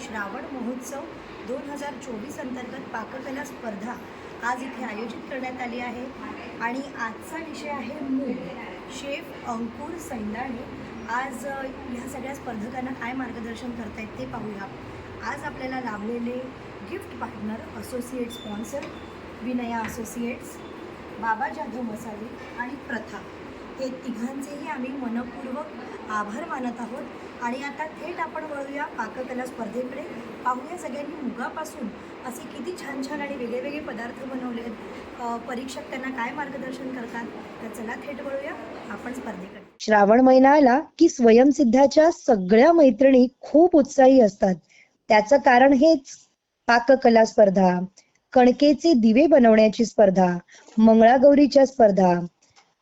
श्रावण महोत्सव 2024 अंतर्गत पाककला स्पर्धा आज इथे आयोजित करण्यात आली आहे आणि आजचा विषय आहे मूग। शेफ अंकुर सैंदाणे आज ह्या सगळ्या स्पर्धकांना काय मार्गदर्शन करतायत ते पाहूया। आज आपल्याला लाभलेले gift partner associate sponsor Vinaya associates, बाबा जाधव मसाले आणि प्रथा, हे तिघांचेही आम्ही मनपूर्वक आभार मानत आहोत। आणि आता थेट आपण वळूया पाककला स्पर्धेकडे। पाहूया सगळ्यांनी मुगापासून असे किती छान छान आणि वेगळे वेगळे पदार्थ बनवले आहेत, परीक्षक त्यांना काय मार्गदर्शन करतात। तर चला थेट वळूया आपण स्पर्धेकडे। श्रावण महिना आला की स्वयंसिद्धाच्या सगळ्या मैत्रिणी खूप उत्साही असतात। त्याचं कारण हेच पाककला स्पर्धा, कणकेचे दिवे बनवण्याची स्पर्धा, मंगळागौरीच्या स्पर्धा,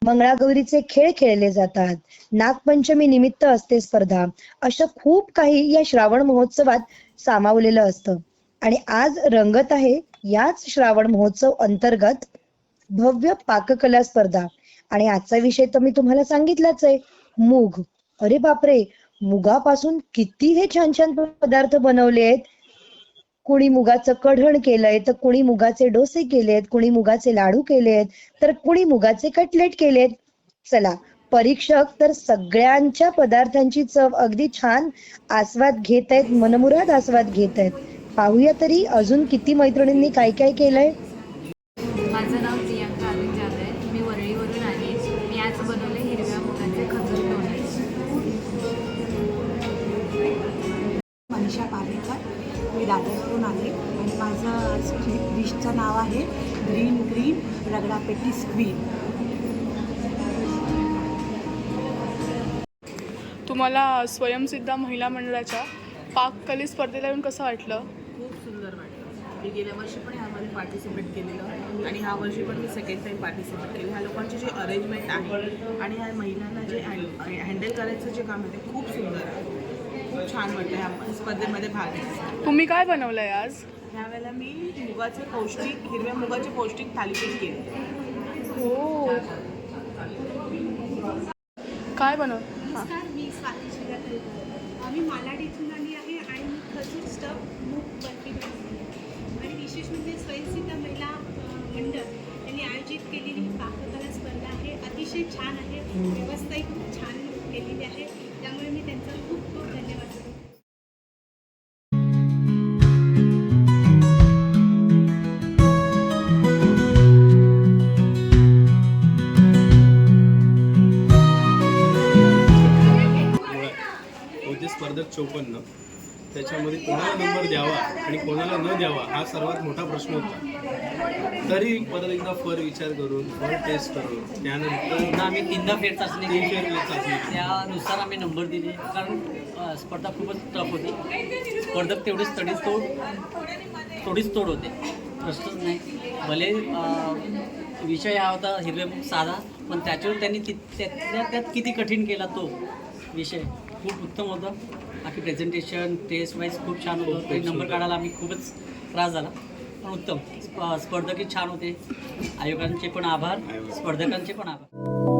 मंगळागौरीचे खेळ खेळले जातात, नागपंचमी निमित्त असते स्पर्धा, अशा खूप काही या श्रावण महोत्सवात सामावलेलं असतं। आणि आज रंगत आहे याच श्रावण महोत्सव अंतर्गत भव्य पाककला स्पर्धा। आणि आजचा विषय तर मी तुम्हाला सांगितलाच आहे, मूग। अरे बापरे, मुगापासून किती हे छान छान पदार्थ बनवले आहेत। कुणी मुगाचं कढण केलंय, तर कुणी मुगाचे डोसे केलेत, कुणी मुगाचे लाडू केलेत, तर कुणी मुगाचे कटलेट केलेत। चला, परीक्षक तर सगळ्यांच्या पदार्थांची चव अगदी छान आस्वाद घेत आहेत, मनमुराद आस्वाद घेत आहेत। पाहूया तरी अजून किती मैत्रिणींनी काय काय केलंय। माझं नाव प्रियांका अरुण जाधव आहे। मी वरळीवरून आले। मी आज बनवले हिरव्या मुगाचे खजूर लोणी। मनीषा पालेकर, मी दादरवरून आले आणि माझं आज डिशचं नाव आहे ग्रीन रगडापेटी स्क्वीन। तुम्हाला स्वयंसिद्धा महिला मंडळाच्या पाककले स्पर्धेला येऊन कसं वाटलं? खूप सुंदर वाटलं। मी गेल्या वर्षी पण ह्यामध्ये पार्टिसिपेट केलेलं आणि ह्या वर्षी पण मी सेकंड टाईम पार्टिसिपेट केलं। ह्या लोकांची जी अरेंजमेंट आहे आणि ह्या महिलांना जे हँडल करायचं जे काम आहे ते खूप सुंदर आहे। खूप छान वाटलं ह्या स्पर्धेमध्ये भाग घ्यायचा। तुम्ही काय बनवलंय आज? ह्यावेळेला मी हिरव्या मुगाचे पौष्टिक थालीपीठ केले। हो, काय बनव? नमस्कार, मी स्वाती शिगाकर। आम्ही मालाड इथून आली आहे आणि मी खजूर स्टफ मूग बर्फी बनवली आहे। आणि विशेष म्हणजे स्वयंसिद्ध महिला मंडळ यांनी आयोजित केलेली ही पाककला स्पर्धा आहे, अतिशय छान आहे, व्यवस्थाही खूप छान केलेली आहे, त्यामुळे मी त्यांचा खूप खूप धन्यवाद करते। होते स्पर्धक 54, त्याच्यामध्ये कोणाला नंबर द्यावा आणि कोणाला न द्यावा हा सर्वात मोठा प्रश्न होता। तरी परत एकदा विचार करून टेस्ट करून त्यानंतर आम्ही तीनदा फेर चाचणी तीन केली। फेर चाचणी त्यानुसार आम्ही नंबर दिले, कारण स्पर्धा खूपच टफ होती। स्पर्धक तेवढेच थोडीच तोड होते, प्रश्नच नाही। भले विषय हा होता हिरवे मूग साधा, पण त्याच्यावर त्यांनी त्यात किती कठीण केला तो विषय खूप उत्तम होतं। बाकी प्रेझेंटेशन टेस्ट वाईज खूप छान होतं। ते नंबर काढायला आम्ही खूपच त्रास झाला, पण उत्तम स्पर्धकही छान होते। आयोगांचे पण आभार, स्पर्धकांचे पण आभार।